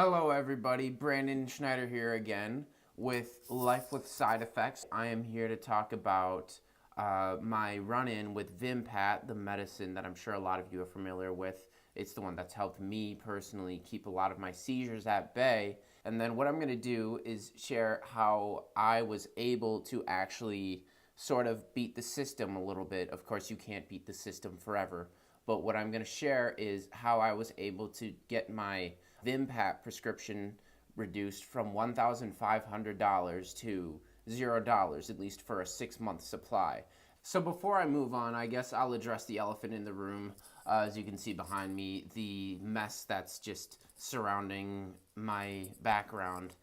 Hello everybody, Brandon Schneider here again with Life with Side Effects. I am here to talk about my run-in with Vimpat, the medicine that I'm sure a lot of you are familiar with. It's the one that's helped me personally keep a lot of my seizures at bay. And then what I'm going to do is share how I was able to actually sort of beat the system a little bit. Of course, you can't beat the system forever. But what I'm going to share is how I was able to get my Vimpat prescription reduced from $1,500 to $0, at least for a 6-month supply. So before I move on, I guess I'll address the elephant in the room. As you can see behind me, the mess that's just surrounding my background.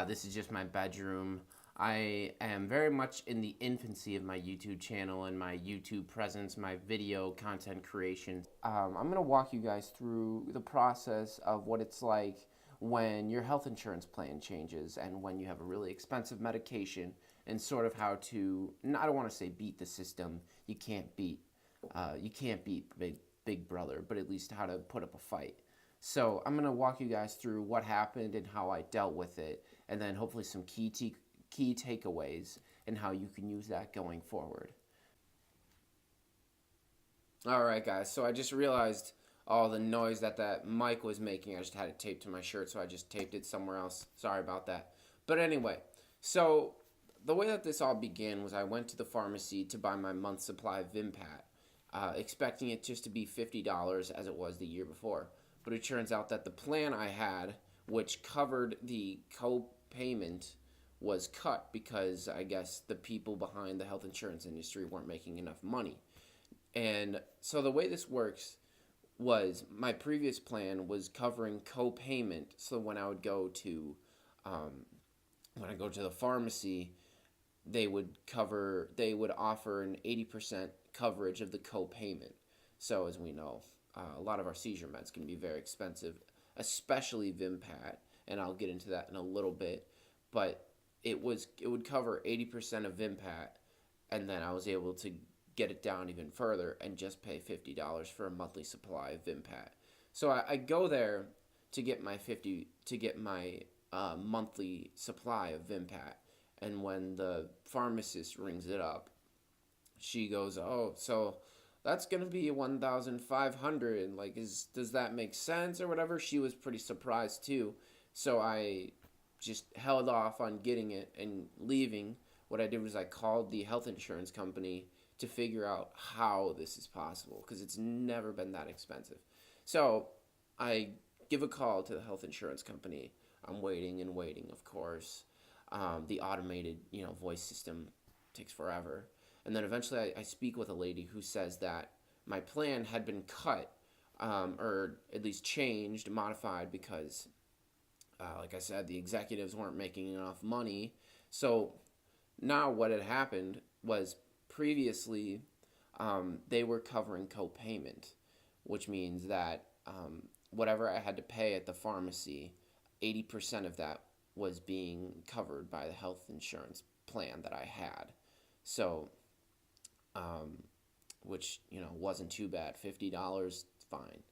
This is just my bedroom. I am very much in the infancy of my YouTube channel and my YouTube presence, my video content creation. I'm going to walk you guys through the process of what it's like when your health insurance plan changes and when you have a really expensive medication, and sort of how to, I don't want to say beat the system. You can't beat Big Brother, but at least how to put up a fight. So I'm going to walk you guys through what happened and how I dealt with it, and then hopefully some key takeaways and how you can use that going forward. Alright guys, so I just realized all the noise that mic was making. I just had it taped to my shirt, so I just taped it somewhere else. Sorry about that. But anyway, so the way that this all began was I went to the pharmacy to buy my month's supply of Vimpat, expecting it just to be $50 as it was the year before. But it turns out that the plan I had, which covered the co-payment, was cut because I guess the people behind the health insurance industry weren't making enough money. And so the way this works was my previous plan was covering co-payment. So when I would go to the pharmacy, they would offer an 80% coverage of the co-payment. So as we know, a lot of our seizure meds can be very expensive, especially Vimpat, and I'll get into that in a little bit. But it would cover 80% of Vimpat, and then I was able to get it down even further and just pay $50 for a monthly supply of Vimpat. So I go there to get my monthly supply of Vimpat, and when the pharmacist rings it up, she goes, "Oh, so that's gonna be 1,500. Like, does that make sense or whatever?" She was pretty surprised too, so I just held off on getting it and leaving. What I did was I called the health insurance company to figure out how this is possible, because it's never been that expensive. So I give a call to the health insurance company. I'm waiting and waiting, of course. The automated, voice system takes forever. And then eventually I speak with a lady who says that my plan had been cut, or at least changed, modified, because like I said, the executives weren't making enough money. So now what had happened was previously they were covering co-payment, which means that whatever I had to pay at the pharmacy, 80% of that was being covered by the health insurance plan that I had. So, which, wasn't too bad. $50, fine.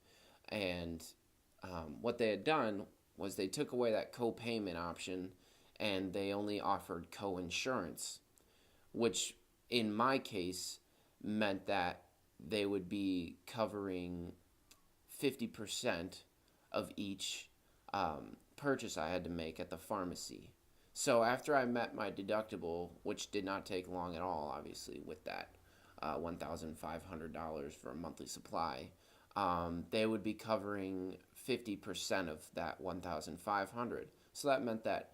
And what they had done was they took away that co-payment option, and they only offered co-insurance, which in my case meant that they would be covering 50% of each purchase I had to make at the pharmacy. So after I met my deductible, which did not take long at all, obviously, with that $1,500 for a monthly supply, they would be covering 50% of that $1,500. So that meant that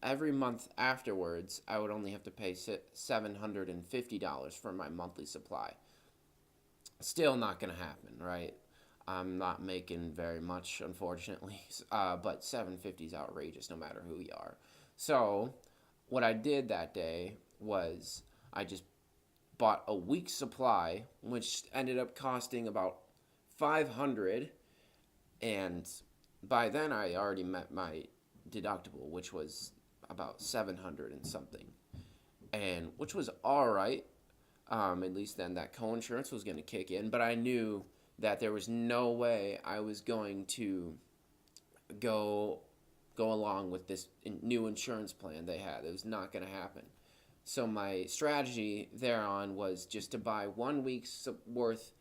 every month afterwards, I would only have to pay $750 for my monthly supply. Still not going to happen, right? I'm not making very much, unfortunately, but $750 is outrageous no matter who you are. So what I did that day was I just bought a week's supply, which ended up costing about $500, and by then I already met my deductible, which was about $700 and something, and which was all right. At least then that co-insurance was going to kick in, but I knew that there was no way I was going to go go along with this new insurance plan they had. It was not going to happen. So my strategy thereon was just to buy 1 week's worth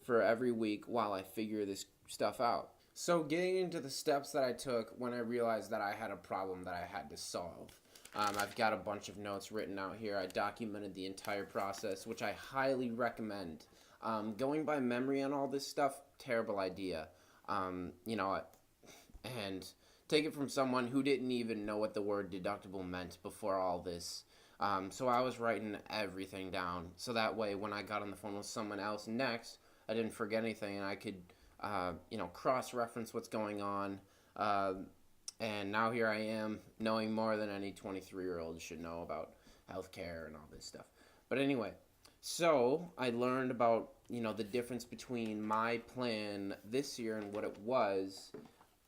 for every week while I figure this stuff out. So getting into the steps that I took when I realized that I had a problem that I had to solve. I've got a bunch of notes written out here. I documented the entire process, which I highly recommend. Going by memory on all this stuff, terrible idea. You know, and take it from someone who didn't even know what the word deductible meant before all this. So I was writing everything down. So that way, when I got on the phone with someone else next, I didn't forget anything and I could, cross-reference what's going on. And now here I am, knowing more than any 23-year-old should know about healthcare and all this stuff. But anyway, so I learned about, the difference between my plan this year and what it was,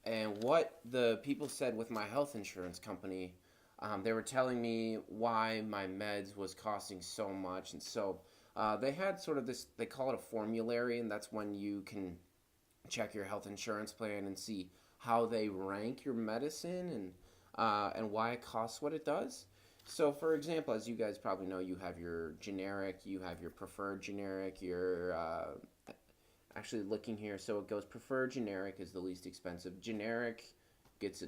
and what the people said with my health insurance company. They were telling me why my meds was costing so much, and so they had sort of this, they call it a formulary, and that's when you can check your health insurance plan and see how they rank your medicine and why it costs what it does. So, for example, as you guys probably know, you have your generic, you have your preferred generic, your actually looking here, so it goes preferred generic is the least expensive. Generic gets a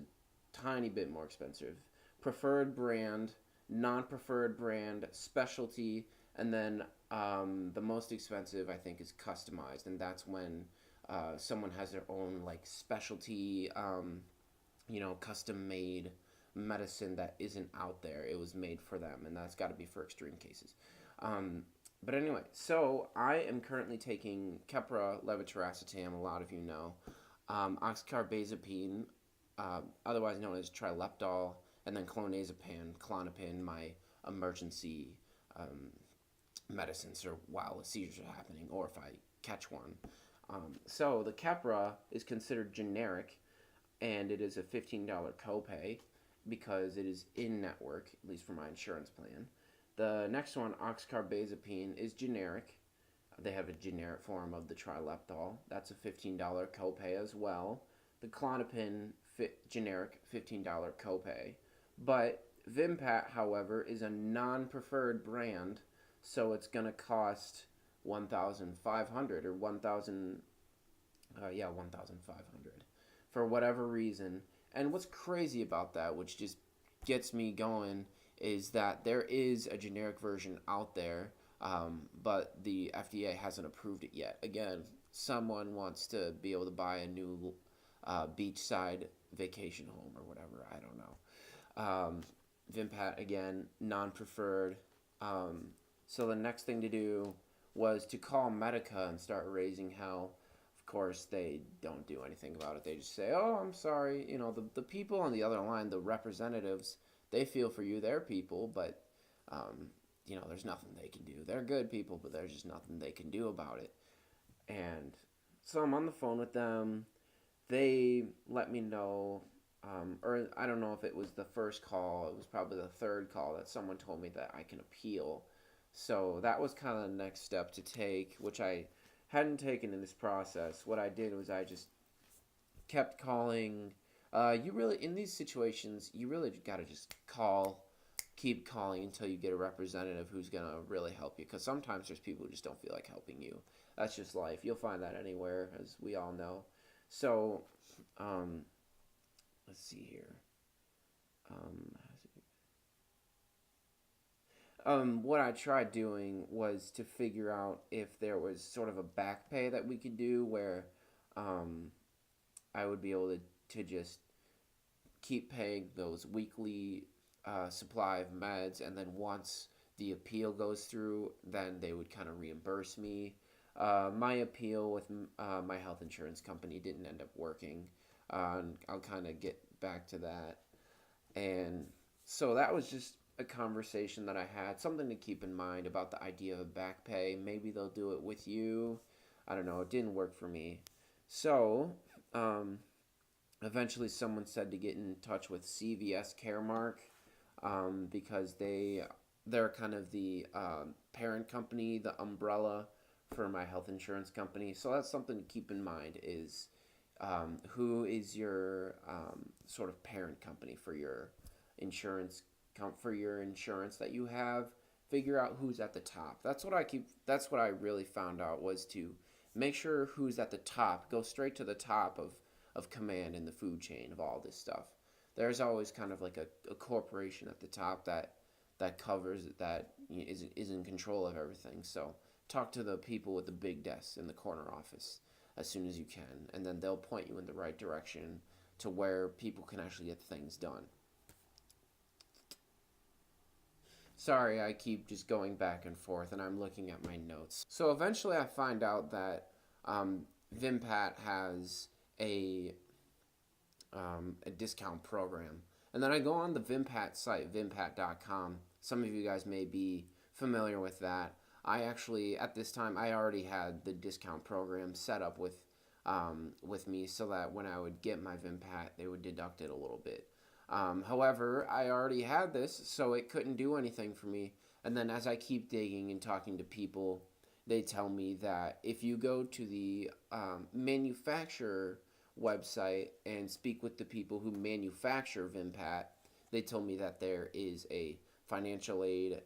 tiny bit more expensive. Preferred brand, non-preferred brand, specialty, and then the most expensive I think is customized, and that's when someone has their own like specialty, custom made medicine that isn't out there. It was made for them, and that's got to be for extreme cases. But anyway, so I am currently taking Keppra, levetiracetam, a lot of you know, oxcarbazepine, otherwise known as trileptal, and then clonazepam, Klonopin, my emergency medicines or while a seizure is happening or if I catch one. So the Keppra is considered generic, and it is a $15 copay because it is in-network, at least for my insurance plan. The next one, oxcarbazepine, is generic. They have a generic form of the trileptal. That's a $15 copay as well. The Klonopin, generic, $15 copay. But Vimpat, however, is a non-preferred brand, so it's going to cost $1,500 or $1,500 for whatever reason. And what's crazy about that, which just gets me going, is that there is a generic version out there, but the FDA hasn't approved it yet. Again, someone wants to be able to buy a new beachside vacation home or whatever. I don't know. Vimpat, again, non-preferred. So the next thing to do was to call Medica and start raising hell. Of course, they don't do anything about it. They just say, oh, I'm sorry. The people on the other line, the representatives, they feel for you. They're people, but, there's nothing they can do. They're good people, but there's just nothing they can do about it. And so I'm on the phone with them. They let me know, or I don't know if it was the first call. It was probably the third call that someone told me that I can appeal. So that was kind of the next step to take, which I hadn't taken in this process. What I did was I just kept calling. In these situations, you really got to just keep calling until you get a representative who's going to really help you. Because sometimes there's people who just don't feel like helping you. That's just life. You'll find that anywhere, as we all know. So, let's see here. What I tried doing was to figure out if there was sort of a back pay that we could do where I would be able to just keep paying those weekly supply of meds, and then once the appeal goes through, then they would kind of reimburse me. My appeal with my health insurance company didn't end up working. And I'll kind of get back to that. And so that was just a conversation that I had, something to keep in mind about the idea of back pay. Maybe they'll do it with you. I don't know. It didn't work for me. So, eventually someone said to get in touch with CVS Caremark, because they're kind of the parent company, the umbrella for my health insurance company. So that's something to keep in mind is who is your sort of parent company for your insurance for your insurance that you have. Figure out who's at the top. That's what I really found out, was to make sure who's at the top. Go straight to the top of command in the food chain of all this stuff. There's always kind of like a corporation at the top that covers that is in control of everything. So talk to the people with the big desks in the corner office as soon as you can, and then they'll point you in the right direction to where people can actually get things done. Sorry, I keep just going back and forth, and I'm looking at my notes. So eventually I find out that Vimpat has a discount program. And then I go on the Vimpat site, vimpat.com. Some of you guys may be familiar with that. I actually, at this time, I already had the discount program set up with me, so that when I would get my Vimpat, they would deduct it a little bit. However, I already had this, so it couldn't do anything for me. And then as I keep digging and talking to people, they tell me that if you go to the manufacturer website and speak with the people who manufacture Vimpat, they told me that there is a financial aid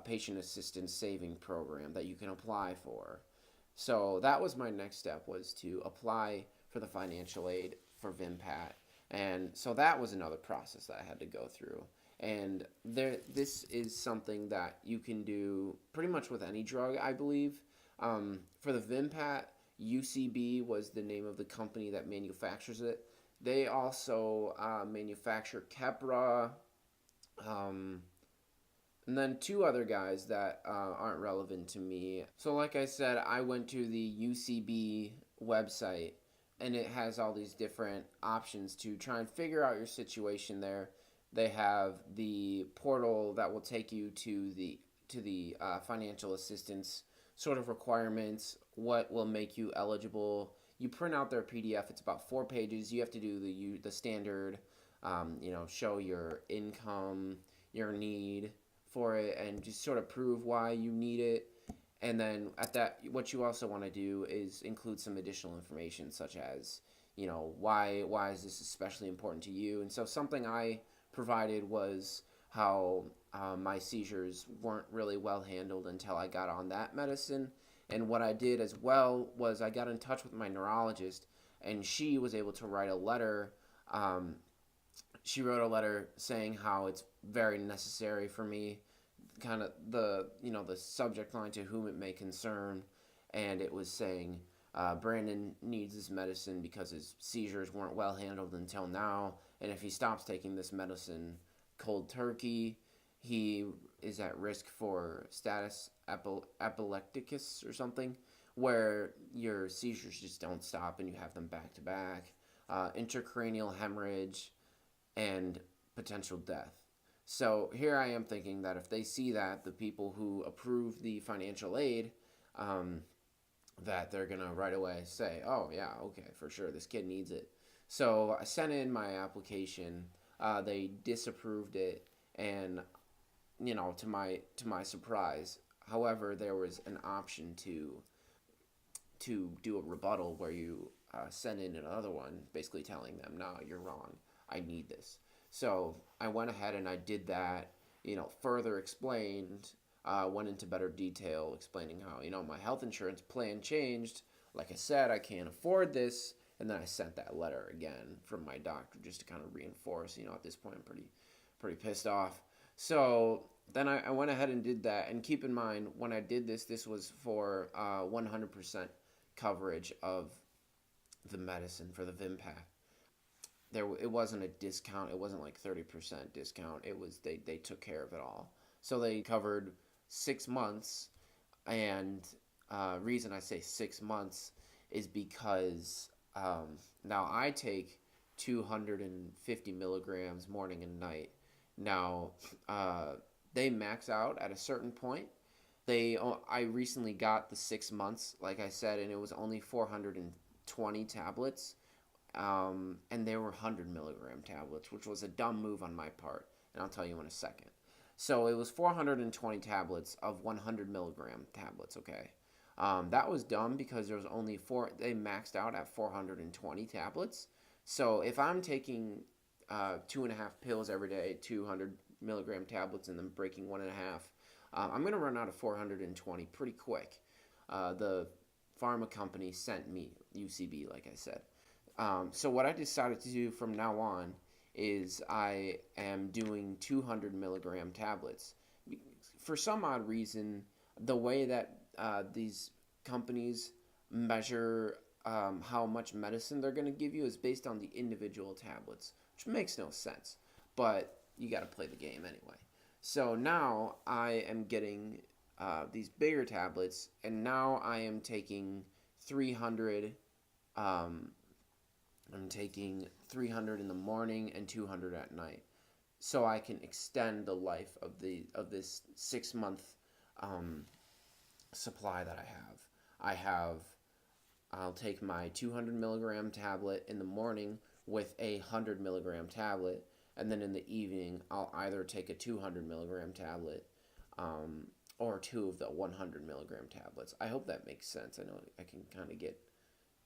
patient assistance saving program that you can apply for. So that was my next step, was to apply for the financial aid for Vimpat. And so that was another process that I had to go through. And this is something that you can do pretty much with any drug, I believe. For the Vimpat, UCB was the name of the company that manufactures it. They also manufacture Keppra, and then two other guys that aren't relevant to me. So like I said, I went to the UCB website, and it has all these different options to try and figure out your situation there. They have the portal that will take you to the financial assistance sort of requirements, what will make you eligible. You print out their PDF. It's about 4 pages. You have to do the standard, show your income, your need for it, and just sort of prove why you need it. And then at that, what you also want to do is include some additional information, such as, why is this especially important to you? And so something I provided was how my seizures weren't really well handled until I got on that medicine. And what I did as well was I got in touch with my neurologist, and she was able to write a letter. She wrote a letter saying how it's very necessary for me, kind of the subject line, to whom it may concern, and it was saying Brandon needs this medicine because his seizures weren't well handled until now, and if he stops taking this medicine cold turkey, he is at risk for status epilepticus or something, where your seizures just don't stop and you have them back to back, intracranial hemorrhage, and potential death. So here I am thinking that if they see that, the people who approve the financial aid, that they're going to right away say, oh yeah, okay, for sure, this kid needs it. So I sent in my application. They disapproved it, and to my surprise. However, there was an option to do a rebuttal where you send in another one, basically telling them, no, you're wrong, I need this. So I went ahead and I did that, further explained, went into better detail, explaining how, my health insurance plan changed. Like I said, I can't afford this. And then I sent that letter again from my doctor just to kind of reinforce, at this point I'm pretty pissed off. So then I went ahead and did that. And keep in mind, when I did this was for 100% coverage of the medicine for the Vimpat. It wasn't a discount. It wasn't like 30% discount. It was they took care of it all. So they covered 6 months. And reason I say 6 months is because now I take 250 milligrams morning and night. Now they max out at a certain point. I recently got the 6 months, like I said, and it was only 420 tablets. And they were 100 milligram tablets, which was a dumb move on my part, and I'll tell you in a second. So it was 420 tablets of 100 milligram tablets, okay? That was dumb because there was only they maxed out at 420 tablets. So if I'm taking 2.5 pills every day, 200 milligram tablets, and then breaking 1.5, I'm going to run out of 420 pretty quick. The pharma company sent me UCB, like I said. So what I decided to do from now on is I am doing 200 milligram tablets. For some odd reason, the way that these companies measure how much medicine they're going to give you is based on the individual tablets, which makes no sense. But you got to play the game anyway. So now I am getting these bigger tablets, and now I am taking 300. I'm taking 300 in the morning and 200 at night, so I can extend the life of this 6 month supply that I have. I'll take my 200 milligram tablet in the morning with a 100 milligram tablet, and then in the evening I'll either take a 200 milligram tablet or two of the 100 milligram tablets. I hope that makes sense. I know I can kind of get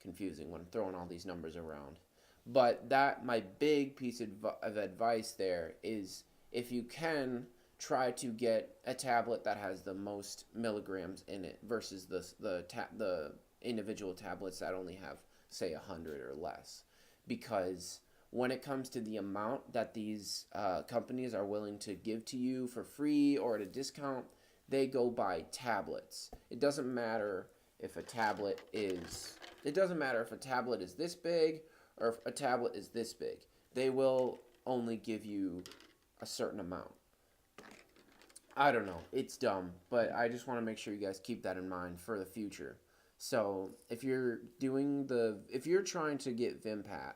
confusing when I'm throwing all these numbers around. But that my big piece of advice there is, if you can, try to get a tablet that has the most milligrams in it versus the individual tablets that only have, say, 100 or less. Because when it comes to the amount that these companies are willing to give to you for free or at a discount, they go by tablets. It doesn't matter if a tablet is this big or if a tablet is this big. They will only give you a certain amount. I don't know. It's dumb, but I just want to make sure you guys keep that in mind for the future. So if you're trying to get Vimpat,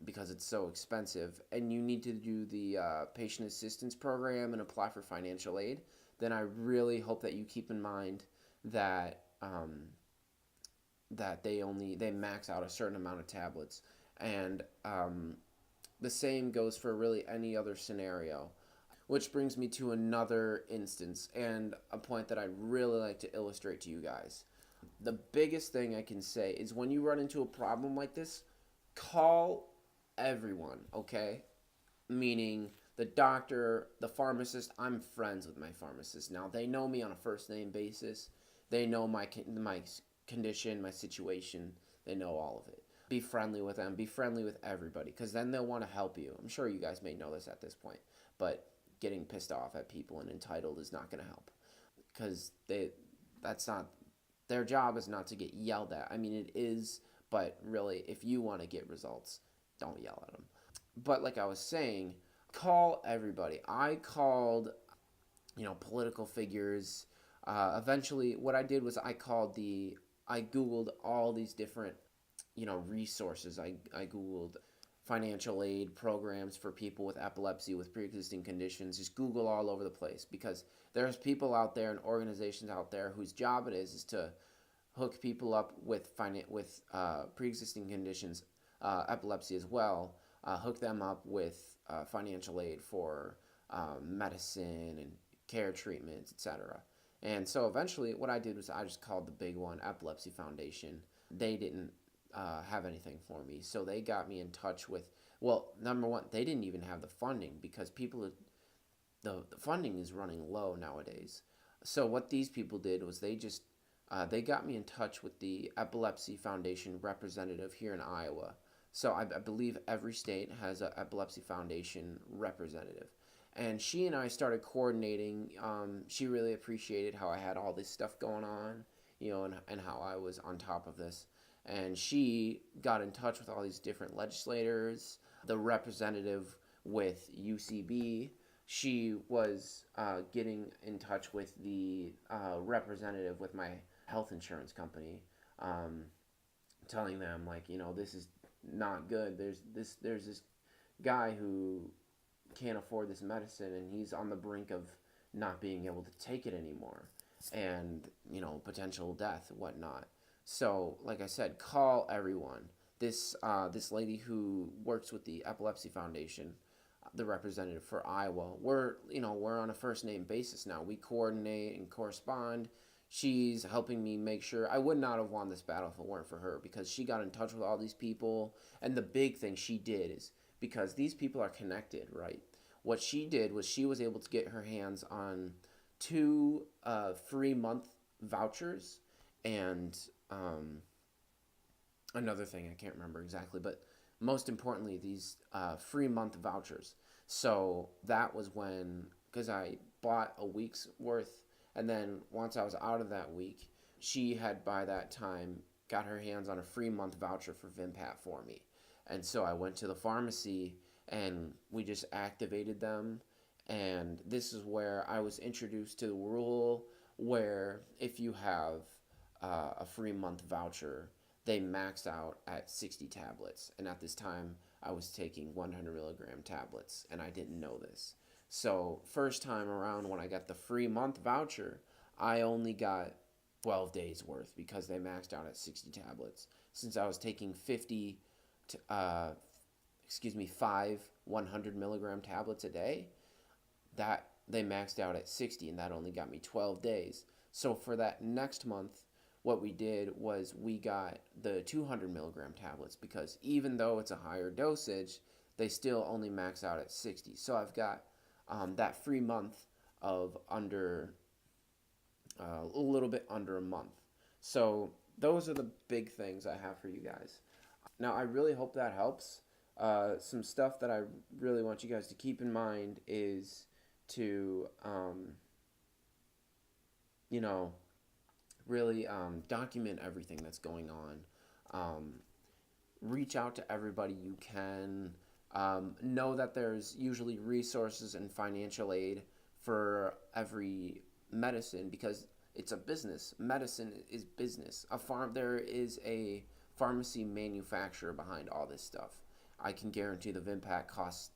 because it's so expensive, and you need to do the patient assistance program and apply for financial aid, then I really hope that you keep in mind that that they max out a certain amount of tablets, and the same goes for really any other scenario. Which brings me to another instance and a point that I'd really like to illustrate to you guys. The biggest thing I can say is, when you run into a problem like this, call everyone, okay? Meaning the doctor, the pharmacist. I'm friends with my pharmacist now. They know me on a first name basis. They know my condition, my situation. They know all of it. Be friendly with them. Be friendly with everybody, because then they'll want to help you. I'm sure you guys may know this at this point, but getting pissed off at people and entitled is not going to help, because that's not their job. Is not to get yelled at. I mean, it is, but really, if you want to get results, don't yell at them. But like I was saying, call everybody. I called, political figures. Eventually, what I did was I Googled all these different, resources. I Googled financial aid programs for people with epilepsy, with pre-existing conditions. Just Google all over the place, because there's people out there and organizations out there whose job it is to hook people up with pre-existing conditions, epilepsy as well, hook them up with financial aid for medicine and care treatments, etc. And so eventually what I did was I just called the big one, Epilepsy Foundation. They didn't have anything for me. So they got me in touch with, well, number one, they didn't even have the funding, because the funding is running low nowadays. So what these people did was they got me in touch with the Epilepsy Foundation representative here in Iowa. So I believe every state has an Epilepsy Foundation representative. And she and I started coordinating. She really appreciated how I had all this stuff going on, and how I was on top of this. And she got in touch with all these different legislators, the representative with UCB. She was getting in touch with the representative with my health insurance company, telling them, this is not good. There's this guy who can't afford this medicine, and he's on the brink of not being able to take it anymore, and potential death, whatnot. So, like I said, call everyone. This lady who works with the Epilepsy Foundation, the representative for Iowa, we're on a first name basis now. We coordinate and correspond. She's helping me make sure I would not have won this battle if it weren't for her, because she got in touch with all these people. And the big thing she did is, because these people are connected, right? What she did was she was able to get her hands on two free month vouchers and another thing I can't remember exactly, but most importantly, these free month vouchers. So that was when, because I bought a week's worth, and then once I was out of that week, she had by that time got her hands on a free month voucher for Vimpat for me. And so I went to the pharmacy and we just activated them. And this is where I was introduced to the rule where if you have a free month voucher, they max out at 60 tablets. And at this time, I was taking 100 milligram tablets, and I didn't know this. So, first time around when I got the free month voucher, I only got 12 days worth because they maxed out at 60 tablets. Since I was taking 5 100 milligram tablets a day, that they maxed out at 60, and that only got me 12 days. So for that next month, what we did was we got the 200 milligram tablets, because even though it's a higher dosage, they still only max out at 60. So I've got that free month of under a little bit under a month. So those are the big things I have for you guys. Now, I really hope that helps. Some stuff that I really want you guys to keep in mind is to, really document everything that's going on. Reach out to everybody you can. Know that there's usually resources and financial aid for every medicine, because it's a business. Medicine is business. There is a pharmacy manufacturer behind all this stuff. I can guarantee the Vimpat costs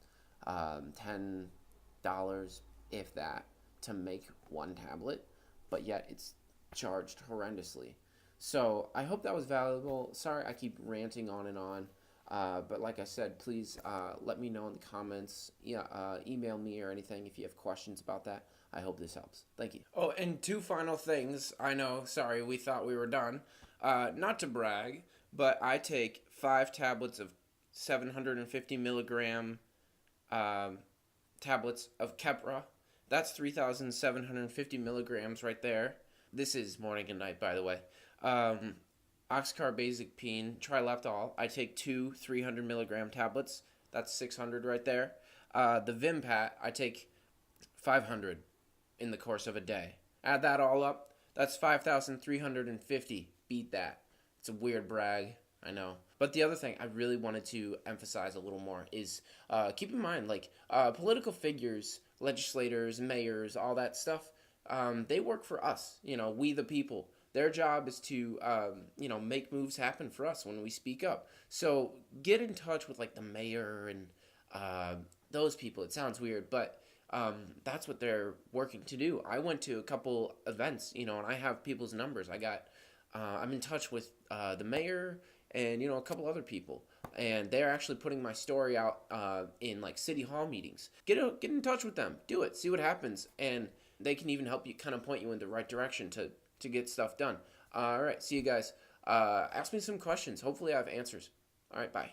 $10, if that, to make one tablet, but yet it's charged horrendously. So I hope that was valuable. Sorry I keep ranting on and on. But like I said, please let me know in the comments. Email me or anything if you have questions about that. I hope this helps. Thank you. Oh, and two final things. I know, sorry, we thought we were done. Not to brag, but I take 5 tablets of 750 milligram tablets of Keppra. That's 3,750 milligrams right there. This is morning and night, by the way. Oxcarbazepine, trilaptol. I take 2 300 milligram tablets. That's 600 right there. The Vimpat, I take 500 in the course of a day. Add that all up, that's 5,350. Beat that. It's a weird brag, I know. But the other thing I really wanted to emphasize a little more is keep in mind, like, political figures, legislators, mayors, all that stuff, they work for us, we the people. Their job is to, make moves happen for us when we speak up. So get in touch with, like, the mayor and those people. It sounds weird, but that's what they're working to do. I went to a couple events, and I have people's numbers. I'm in touch with the mayor and, a couple other people. And they're actually putting my story out in, like, city hall meetings. Get in touch with them. Do it. See what happens. And they can even help you, kind of point you in the right direction to get stuff done. All right. See you guys. Ask me some questions. Hopefully I have answers. All right. Bye.